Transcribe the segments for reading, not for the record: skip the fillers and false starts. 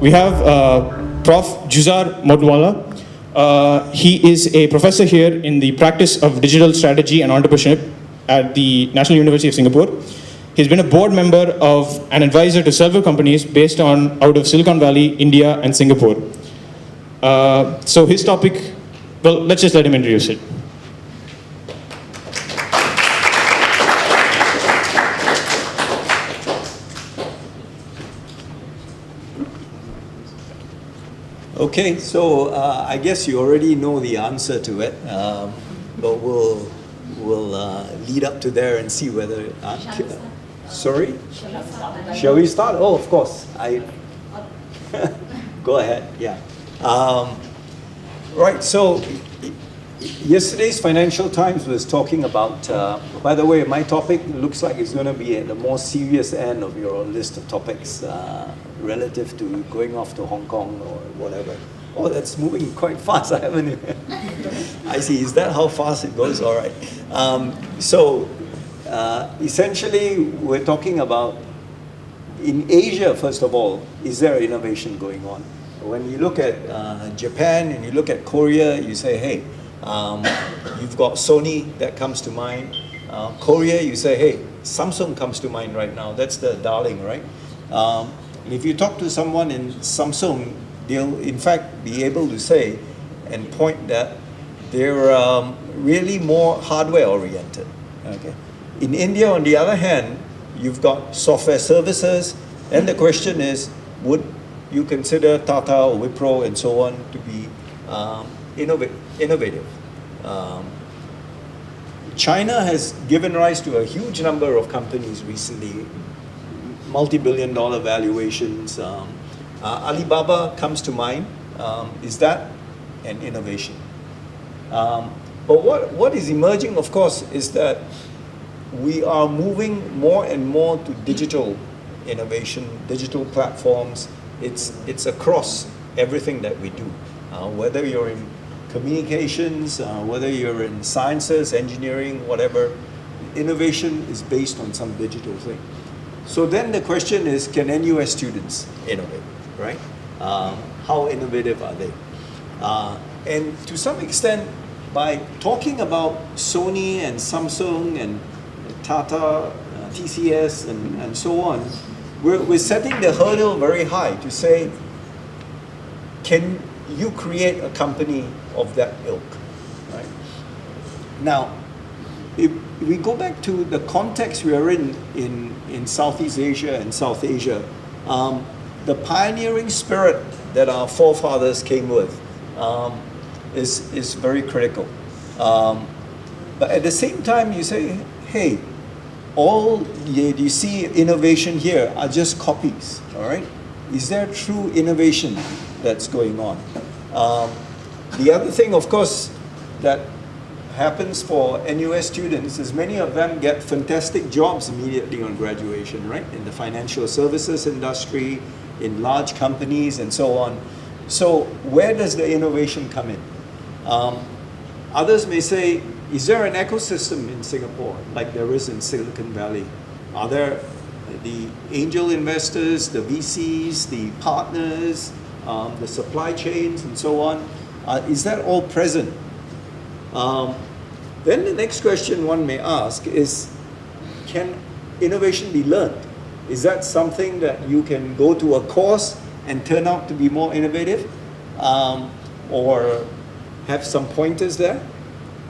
We have Prof. Juzar Motiwalla. He is a professor here in the practice of digital strategy and entrepreneurship at the National University of Singapore. He's been a board member of an advisor to several companies based out of Silicon Valley, India, and Singapore. So his topic, well, let's just let him introduce it. Okay, so I guess you already know the answer to it, but we'll lead up to there and see whether. Sorry? Shall we start? Oh, of course. Go ahead. Yeah. Right. So yesterday's Financial Times was talking about. By the way, my topic looks like it's going to be at the more serious end of your list of topics. Relative to going off to Hong Kong or whatever. Oh, that's moving quite fast. I haven't even. I see. Is that how fast it goes? All right. Essentially, we're talking about in Asia, first of all, is there innovation going on? When you look at Japan and you look at Korea, you say, hey, you've got Sony, that comes to mind. Korea, you say, hey, Samsung comes to mind right now. That's the darling, right? If you talk to someone in Samsung, they'll in fact be able to say and point that they're really more hardware oriented. Okay. In India, on the other hand, you've got software services, and the question is, would you consider Tata or Wipro and so on to be innovative? China has given rise to a huge number of companies recently, multi-billion-dollar valuations. Alibaba comes to mind. Is that an innovation? But what is emerging, of course, is that we are moving more and more to digital innovation, digital platforms. It's across everything that we do. Whether you're in communications, whether you're in sciences, engineering, whatever, innovation is based on some digital thing. So then the question is, can NUS students innovate, right? How innovative are they? And to some extent, by talking about Sony and Samsung and Tata, TCS and so on, we're setting the hurdle very high to say, can you create a company of that ilk, right? Now, if we go back to the context we are in Southeast Asia and South Asia, the pioneering spirit that our forefathers came with is very critical. But at the same time, you say, hey, all you see innovation here are just copies, all right? Is there true innovation that's going on? The other thing, of course, that happens for NUS students is many of them get fantastic jobs immediately on graduation, right? In the financial services industry, in large companies and so on. So where does the innovation come in? Others may say, is there an ecosystem in Singapore like there is in Silicon Valley? Are there the angel investors, the VCs, the partners, the supply chains and so on? Is that all present? Then the next question one may ask is, can innovation be learned? Is that something that you can go to a course and turn out to be more innovative? Or have some pointers there?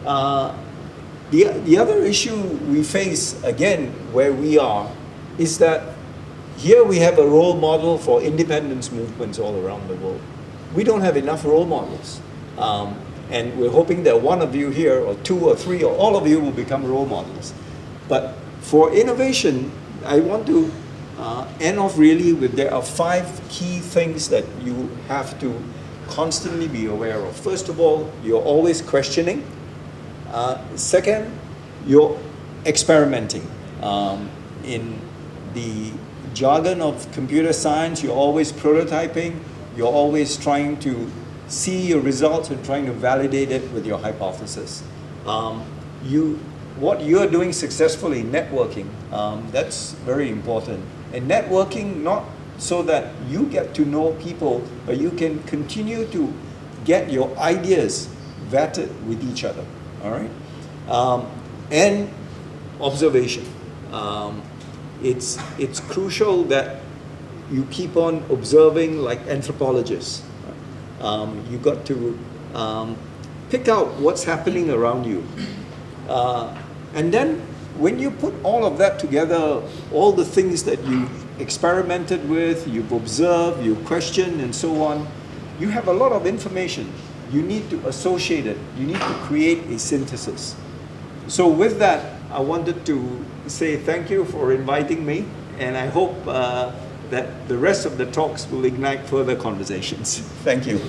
The other issue we face, again, where we are, is that here we have a role model for independence movements all around the world. We don't have enough role models. And we're hoping that one of you here, or two or three, or all of you will become role models. But for innovation, I want to end off really with, there are 5 key things that you have to constantly be aware of. First of all, you're always questioning. Second, you're experimenting. In the jargon of computer science, you're always prototyping. You're always trying to see your results and trying to validate it with your hypothesis. What you're doing successfully, networking, that's very important. And networking, not so that you get to know people, but you can continue to get your ideas vetted with each other, all right? And observation. It's crucial that you keep on observing like anthropologists. You got to pick out what's happening around you. And then when you put all of that together, all the things that you've experimented with, you've observed, you've questioned, and so on, you have a lot of information. You need to associate it. You need to create a synthesis. So with that, I wanted to say thank you for inviting me, and I hope that the rest of the talks will ignite further conversations. Thank you.